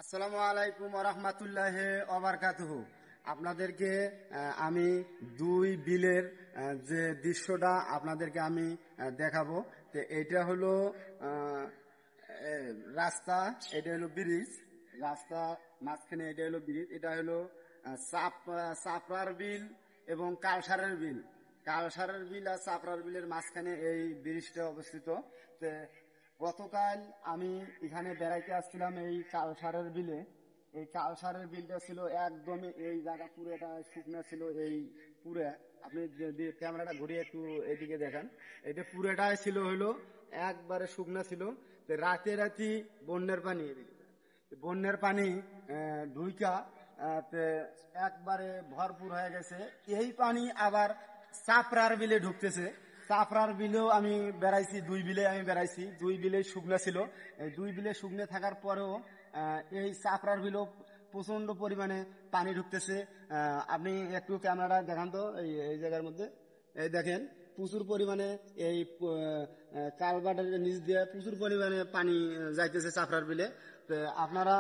আসসালামু আলাইকুম ওরহমাতুল্লাহি ওবারাকাতুহু। আপনাদেরকে আমি দুই বিলের যে দৃশ্যটা আপনাদেরকে আমি দেখাবো। তো এটা হলো রাস্তা, এটা হলো ব্রিজ, রাস্তা মাঝখানে এটা হলো ব্রিজ, এটা হলো চাপড়ার বিল এবং কালসারের বিল। কালসারের বিল আর চাপড়ার বিলের মাঝখানে এই ব্রিজটা অবস্থিত। তো গতকাল আমি এখানে বেড়াইতে আসছিলাম এই কালসারের বিলে। এই কালসারের বিলটা ছিল একদমই এই জায়গা পুরোটা শুকনা ছিল। এই পুরো আপনি যদি ক্যামেরাটা ঘুরিয়ে একটু এদিকে দেখেন, এটা পুরোটাই ছিল হলো একবারে শুকনা ছিল। তো রাতে রাতি বন্যার পানি, বন্যার পানি ঢুইকা তে একবারে ভরপুর হয়ে গেছে। এই পানি আবার চাপড়ার বিলে ঢুকতেছে। চাপড়ার বিলেও আমি বেড়াইছি, দুই বিলে আমি বেড়াইছি, দুই বিলে শুকনা ছিল। এই দুই বিলে শুকনো থাকার পরেও এই চাপড়ার বিলেও প্রচন্ড পরিমাণে পানি ঢুকতেছে। আপনি একটু ক্যামেরা দেখান তো এই এই জায়গার মধ্যে, এই দেখেন প্রচুর পরিমাণে এই কালভার্টের নিচ দিয়ে প্রচুর পরিমাণে পানি যাইতেছে চাপড়ার বিলে। তো আপনারা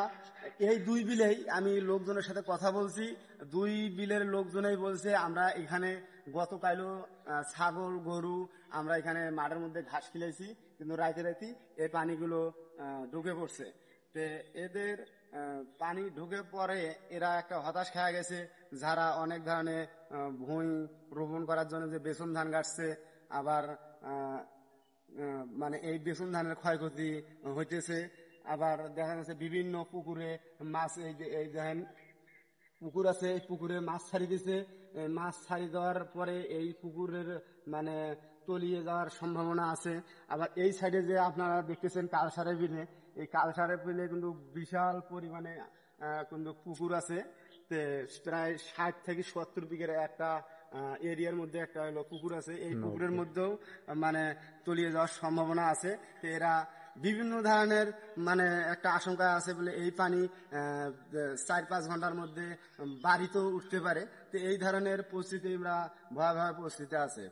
এই দুই বিলেই আমি লোকজনের সাথে কথা বলছি, দুই বিলের লোকজনেই বলছে আমরা এখানে গতকালও ছাগল গরু আমরা এখানে মাঠের মধ্যে ঘাস খিলাইছি, কিন্তু রাতে রাতে এই পানিগুলো ঢুকে পড়ছে। তো এদের পানি ঢুকে পরে এরা একটা হতাশ খেয়ে গেছে, যারা অনেক ধরনের ভুঁই রোপণ করার জন্য যে বেসন ধান কাটছে, আবার মানে এই বেসন ধানের ক্ষয়ক্ষতি হইতেছে। আবার দেখা যাচ্ছে বিভিন্ন পুকুরে মাছ, এই যে এই দেখেন পুকুর আছে, এই পুকুরে মাছ ছাড়ি দিছে। মাছ ছাড়ি দেওয়ার পরে এই পুকুরের মানে তলিয়ে যাওয়ার সম্ভাবনা আছে। আবার এই সাইডে যে আপনারা দেখতেছেন কালসারের বিলে, এই কালসারের বিলে কিন্তু বিশাল পরিমাণে কিন্তু পুকুর আছে। প্রায় 60 থেকে 70 বিঘের একটা এরিয়ার মধ্যে একটা হলো পুকুর আছে। এই পুকুরের মধ্যেও মানে তলিয়ে যাওয়ার সম্ভাবনা আছে। তো এরা বিভিন্ন ধরনের মানে একটা আশঙ্কা আছে বলে এই পানি 4-5 ঘন্টার মধ্যে বাড়িতেও উঠতে পারে। তো এই ধরনের পরিস্থিতি আমরা ভয়াবহ পরিস্থিতি আছে।